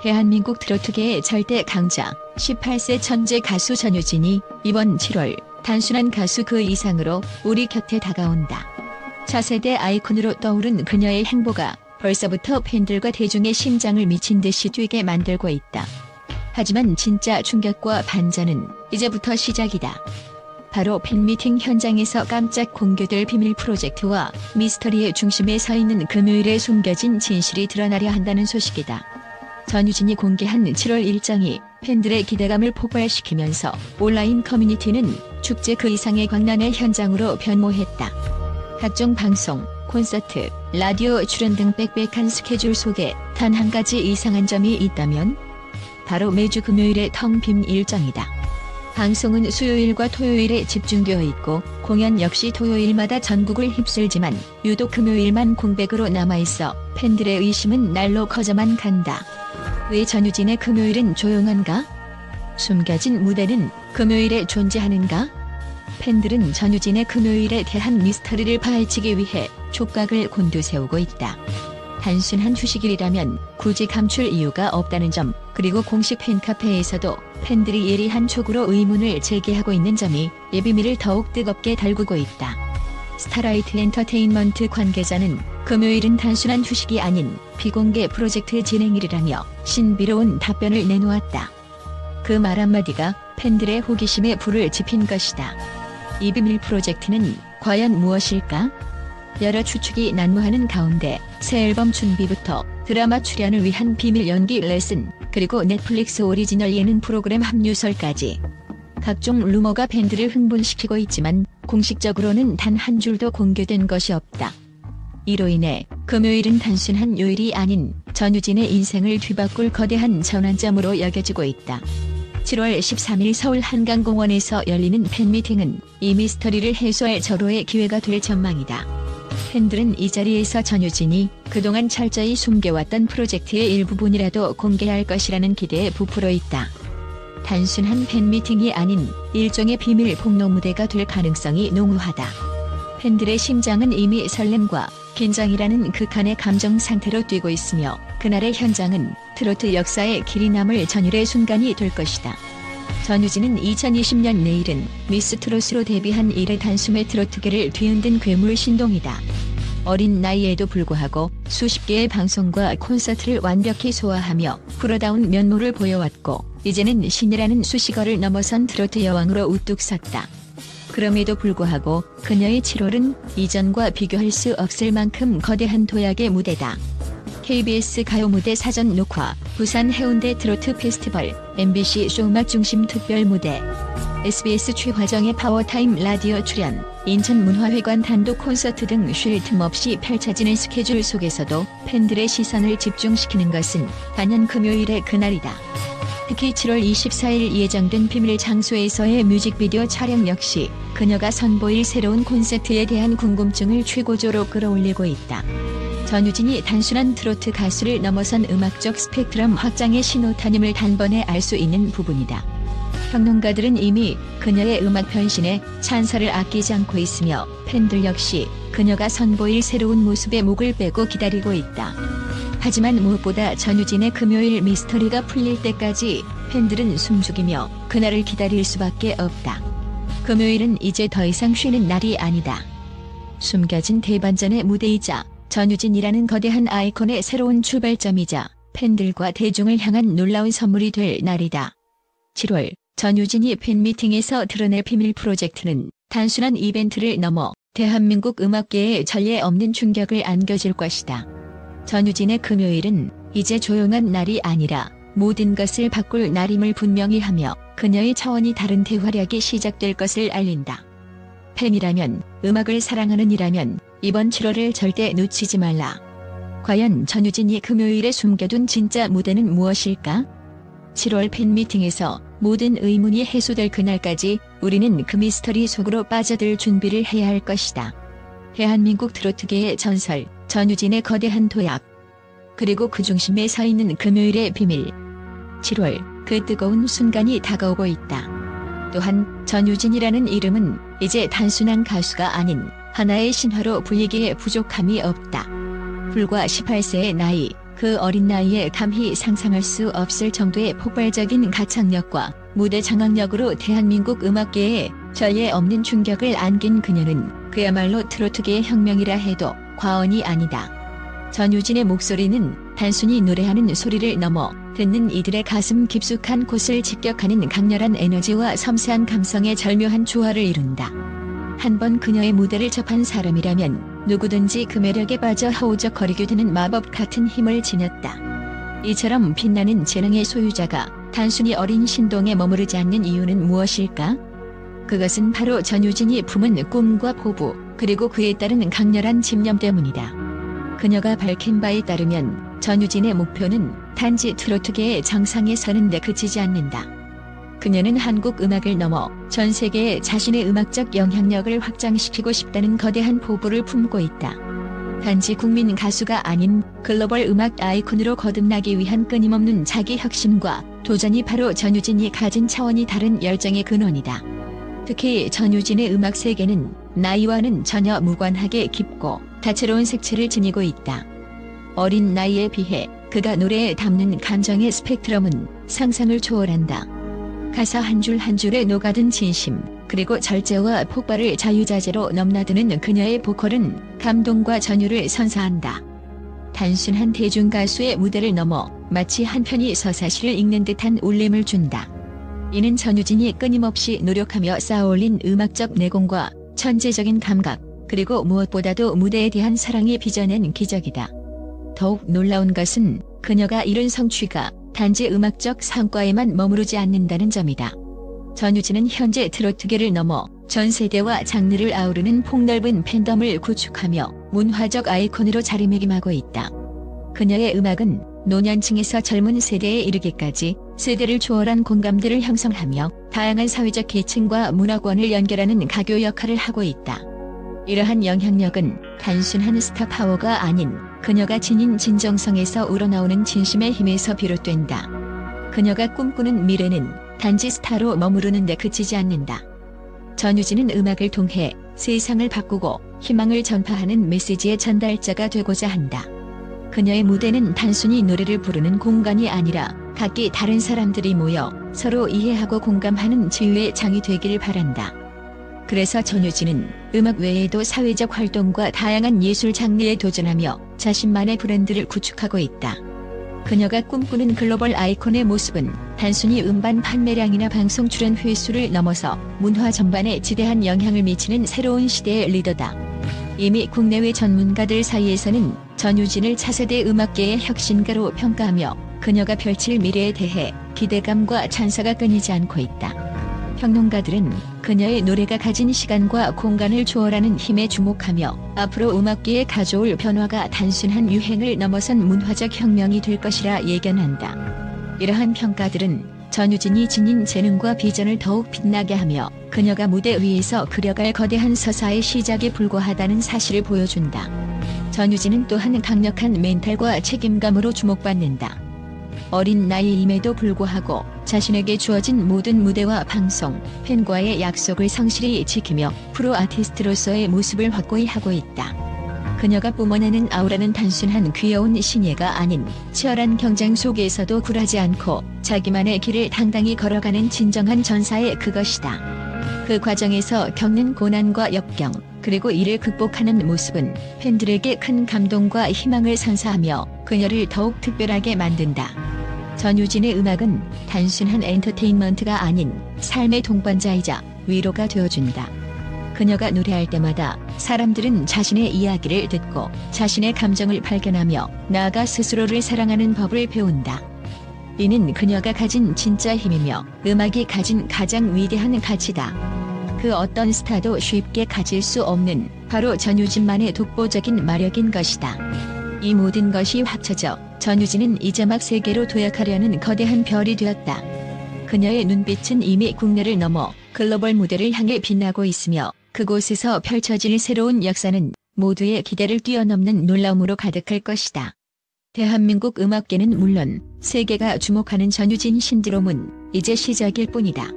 대한민국 트로트계의 절대 강자 18세 천재 가수 전유진이 이번 7월 단순한 가수 그 이상으로 우리 곁에 다가온다. 차세대 아이콘으로 떠오른 그녀의 행보가 벌써부터 팬들과 대중의 심장을 미친 듯이 뛰게 만들고 있다. 하지만 진짜 충격과 반전은 이제부터 시작이다. 바로 팬미팅 현장에서 깜짝 공개될 비밀 프로젝트와 미스터리의 중심에 서 있는 금요일에 숨겨진 진실이 드러나려 한다는 소식이다. 전유진이 공개한 7월 일정이 팬들의 기대감을 폭발시키면서 온라인 커뮤니티는 축제 그 이상의 광란의 현장으로 변모했다. 각종 방송, 콘서트, 라디오 출연 등 빽빽한 스케줄 속에 단 한 가지 이상한 점이 있다면 바로 매주 금요일에 텅 빈 일정이다. 방송은 수요일과 토요일에 집중되어 있고 공연 역시 토요일마다 전국을 휩쓸지만 유독 금요일만 공백으로 남아있어 팬들의 의심은 날로 커져만 간다. 왜 전유진의 금요일은 조용한가? 숨겨진 무대는 금요일에 존재하는가? 팬들은 전유진의 금요일에 대한 미스터리를 파헤치기 위해 촉각을 곤두세우고 있다. 단순한 휴식일이라면 굳이 감출 이유가 없다는 점, 그리고 공식 팬카페에서도 팬들이 예리한 촉으로 의문을 제기하고 있는 점이 이 비밀을 더욱 뜨겁게 달구고 있다. 스타라이트 엔터테인먼트 관계자는 금요일은 단순한 휴식이 아닌 비공개 프로젝트 진행일이라며 신비로운 답변을 내놓았다. 그 말 한마디가 팬들의 호기심에 불을 지핀 것이다. 이 비밀 프로젝트는 과연 무엇일까? 여러 추측이 난무하는 가운데 새 앨범 준비부터 드라마 출연을 위한 비밀 연기 레슨, 그리고 넷플릭스 오리지널 예능 프로그램 합류설까지 각종 루머가 팬들을 흥분시키고 있지만 공식적으로는 단 한 줄도 공개된 것이 없다. 이로 인해 금요일은 단순한 요일이 아닌 전유진의 인생을 뒤바꿀 거대한 전환점으로 여겨지고 있다. 7월 13일 서울 한강공원에서 열리는 팬미팅은 이 미스터리를 해소할 절호의 기회가 될 전망이다. 팬들은 이 자리에서 전유진이 그동안 철저히 숨겨왔던 프로젝트의 일부분이라도 공개할 것이라는 기대에 부풀어 있다. 단순한 팬미팅이 아닌 일종의 비밀 폭로 무대가 될 가능성이 농후하다. 팬들의 심장은 이미 설렘과 긴장이라는 극한의 감정 상태로 뛰고 있으며 그날의 현장은 트로트 역사에 길이 남을 전율의 순간이 될 것이다. 전유진은 2020년 내일은 미스 트롯으로 데뷔한 이래 단숨에 트로트계를 뒤흔든 괴물 신동이다. 어린 나이에도 불구하고 수십 개의 방송과 콘서트를 완벽히 소화하며 프로다운 면모를 보여왔고 이제는 신이라는 수식어를 넘어선 트로트 여왕으로 우뚝 섰다. 그럼에도 불구하고 그녀의 7월은 이전과 비교할 수 없을 만큼 거대한 도약의 무대다. KBS 가요 무대 사전 녹화, 부산 해운대 트로트 페스티벌, MBC 쇼음악 중심 특별 무대, SBS 최화정의 파워타임 라디오 출연, 인천 문화회관 단독 콘서트 등 쉴 틈 없이 펼쳐지는 스케줄 속에서도 팬들의 시선을 집중시키는 것은 단연 금요일의 그날이다. 특히 7월 24일 예정된 비밀 장소에서의 뮤직비디오 촬영 역시 그녀가 선보일 새로운 콘서트에 대한 궁금증을 최고조로 끌어올리고 있다. 전유진이 단순한 트로트 가수를 넘어선 음악적 스펙트럼 확장의 신호탄임을 단번에 알 수 있는 부분이다. 평론가들은 이미 그녀의 음악 변신에 찬사를 아끼지 않고 있으며 팬들 역시 그녀가 선보일 새로운 모습에 목을 빼고 기다리고 있다. 하지만 무엇보다 전유진의 금요일 미스터리가 풀릴 때까지 팬들은 숨죽이며 그날을 기다릴 수밖에 없다. 금요일은 이제 더 이상 쉬는 날이 아니다. 숨겨진 대반전의 무대이자 전유진이라는 거대한 아이콘의 새로운 출발점이자 팬들과 대중을 향한 놀라운 선물이 될 날이다. 7월 전유진이 팬미팅에서 드러낼 비밀 프로젝트는 단순한 이벤트를 넘어 대한민국 음악계에 전례 없는 충격을 안겨줄 것이다. 전유진의 금요일은 이제 조용한 날이 아니라 모든 것을 바꿀 날임을 분명히 하며 그녀의 차원이 다른 대활약이 시작될 것을 알린다. 팬이라면, 음악을 사랑하는 이라면 이번 7월을 절대 놓치지 말라. 과연 전유진이 금요일에 숨겨둔 진짜 무대는 무엇일까? 7월 팬미팅에서 모든 의문이 해소될 그날까지 우리는 그 미스터리 속으로 빠져들 준비를 해야 할 것이다. 대한민국 트로트계의 전설, 전유진의 거대한 도약. 그리고 그 중심에 서 있는 금요일의 비밀. 7월, 그 뜨거운 순간이 다가오고 있다. 또한 전유진이라는 이름은 이제 단순한 가수가 아닌 하나의 신화로 불리기에 부족함이 없다. 불과 18세의 나이, 그 어린 나이에 감히 상상할 수 없을 정도의 폭발적인 가창력과 무대 장악력으로 대한민국 음악계에 전례 없는 충격을 안긴 그녀는 그야말로 트로트계의 혁명이라 해도 과언이 아니다. 전유진의 목소리는 단순히 노래하는 소리를 넘어 듣는 이들의 가슴 깊숙한 곳을 직격하는 강렬한 에너지와 섬세한 감성의 절묘한 조화를 이룬다. 한번 그녀의 무대를 접한 사람이라면 누구든지 그 매력에 빠져 허우적거리게 되는 마법 같은 힘을 지녔다. 이처럼 빛나는 재능의 소유자가 단순히 어린 신동에 머무르지 않는 이유는 무엇일까? 그것은 바로 전유진이 품은 꿈과 포부, 그리고 그에 따른 강렬한 집념 때문이다. 그녀가 밝힌 바에 따르면 전유진의 목표는 단지 트로트계의 정상에 서는 데 그치지 않는다. 그녀는 한국 음악을 넘어 전 세계에 자신의 음악적 영향력을 확장시키고 싶다는 거대한 포부를 품고 있다. 단지 국민 가수가 아닌 글로벌 음악 아이콘으로 거듭나기 위한 끊임없는 자기 혁신과 도전이 바로 전유진이 가진 차원이 다른 열정의 근원이다. 특히 전유진의 음악 세계는 나이와는 전혀 무관하게 깊고 다채로운 색채를 지니고 있다. 어린 나이에 비해 그가 노래에 담는 감정의 스펙트럼은 상상을 초월한다. 가사 한 줄 한 줄에 녹아든 진심, 그리고 절제와 폭발을 자유자재로 넘나드는 그녀의 보컬은 감동과 전율을 선사한다. 단순한 대중가수의 무대를 넘어 마치 한 편의 서사시를 읽는 듯한 울림을 준다. 이는 전유진이 끊임없이 노력하며 쌓아올린 음악적 내공과 천재적인 감각, 그리고 무엇보다도 무대에 대한 사랑이 빚어낸 기적이다. 더욱 놀라운 것은 그녀가 이룬 성취가 단지 음악적 성과에만 머무르지 않는다는 점이다. 전유진은 현재 트로트계를 넘어 전 세대와 장르를 아우르는 폭넓은 팬덤을 구축하며 문화적 아이콘으로 자리매김하고 있다. 그녀의 음악은 노년층에서 젊은 세대에 이르기까지 세대를 초월한 공감대를 형성하며 다양한 사회적 계층과 문화권을 연결하는 가교 역할을 하고 있다. 이러한 영향력은 단순한 스타 파워가 아닌 그녀가 지닌 진정성에서 우러나오는 진심의 힘에서 비롯된다. 그녀가 꿈꾸는 미래는 단지 스타로 머무르는 데 그치지 않는다. 전유진은 음악을 통해 세상을 바꾸고 희망을 전파하는 메시지의 전달자가 되고자 한다. 그녀의 무대는 단순히 노래를 부르는 공간이 아니라 각기 다른 사람들이 모여 서로 이해하고 공감하는 치유의 장이 되기를 바란다. 그래서 전유진은 음악 외에도 사회적 활동과 다양한 예술 장르에 도전하며 자신만의 브랜드를 구축하고 있다. 그녀가 꿈꾸는 글로벌 아이콘의 모습은 단순히 음반 판매량이나 방송 출연 횟수를 넘어서 문화 전반에 지대한 영향을 미치는 새로운 시대의 리더다. 이미 국내외 전문가들 사이에서는 전유진을 차세대 음악계의 혁신가로 평가하며 그녀가 펼칠 미래에 대해 기대감과 찬사가 끊이지 않고 있다. 평론가들은 그녀의 노래가 가진 시간과 공간을 초월하는 힘에 주목하며 앞으로 음악계에 가져올 변화가 단순한 유행을 넘어선 문화적 혁명이 될 것이라 예견한다. 이러한 평가들은 전유진이 지닌 재능과 비전을 더욱 빛나게 하며 그녀가 무대 위에서 그려갈 거대한 서사의 시작에 불과하다는 사실을 보여준다. 전유진은 또한 강력한 멘탈과 책임감으로 주목받는다. 어린 나이임에도 불구하고 자신에게 주어진 모든 무대와 방송, 팬과의 약속을 성실히 지키며 프로 아티스트로서의 모습을 확고히 하고 있다. 그녀가 뿜어내는 아우라는 단순한 귀여운 신예가 아닌 치열한 경쟁 속에서도 굴하지 않고 자기만의 길을 당당히 걸어가는 진정한 전사의 그것이다. 그 과정에서 겪는 고난과 역경, 그리고 이를 극복하는 모습은 팬들에게 큰 감동과 희망을 선사하며 그녀를 더욱 특별하게 만든다. 전유진의 음악은 단순한 엔터테인먼트가 아닌 삶의 동반자이자 위로가 되어준다. 그녀가 노래할 때마다 사람들은 자신의 이야기를 듣고 자신의 감정을 발견하며 나아가 스스로를 사랑하는 법을 배운다. 이는 그녀가 가진 진짜 힘이며 음악이 가진 가장 위대한 가치다. 그 어떤 스타도 쉽게 가질 수 없는 바로 전유진만의 독보적인 마력인 것이다. 이 모든 것이 합쳐져 전유진은 이제 막 세계로 도약하려는 거대한 별이 되었다. 그녀의 눈빛은 이미 국내를 넘어 글로벌 무대를 향해 빛나고 있으며 그곳에서 펼쳐질 새로운 역사는 모두의 기대를 뛰어넘는 놀라움으로 가득할 것이다. 대한민국 음악계는 물론 세계가 주목하는 전유진 신드롬은 이제 시작일 뿐이다.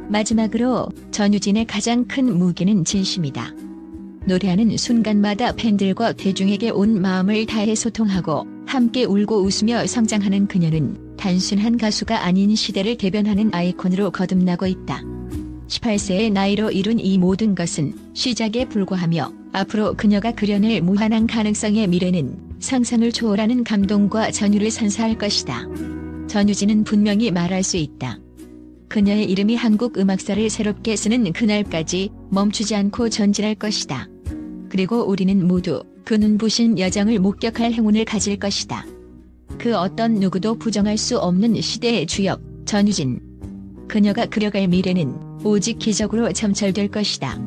마지막으로 전유진의 가장 큰 무기는 진심이다. 노래하는 순간마다 팬들과 대중에게 온 마음을 다해 소통하고 함께 울고 웃으며 성장하는 그녀는 단순한 가수가 아닌 시대를 대변하는 아이콘으로 거듭나고 있다. 18세의 나이로 이룬 이 모든 것은 시작에 불과하며 앞으로 그녀가 그려낼 무한한 가능성의 미래는 상상을 초월하는 감동과 전율을 선사할 것이다. 전유진은 분명히 말할 수 있다. 그녀의 이름이 한국 음악사를 새롭게 쓰는 그날까지 멈추지 않고 전진할 것이다. 그리고 우리는 모두 그 눈부신 여정을 목격할 행운을 가질 것이다. 그 어떤 누구도 부정할 수 없는 시대의 주역 전유진. 그녀가 그려갈 미래는 오직 기적으로 점철될 것이다.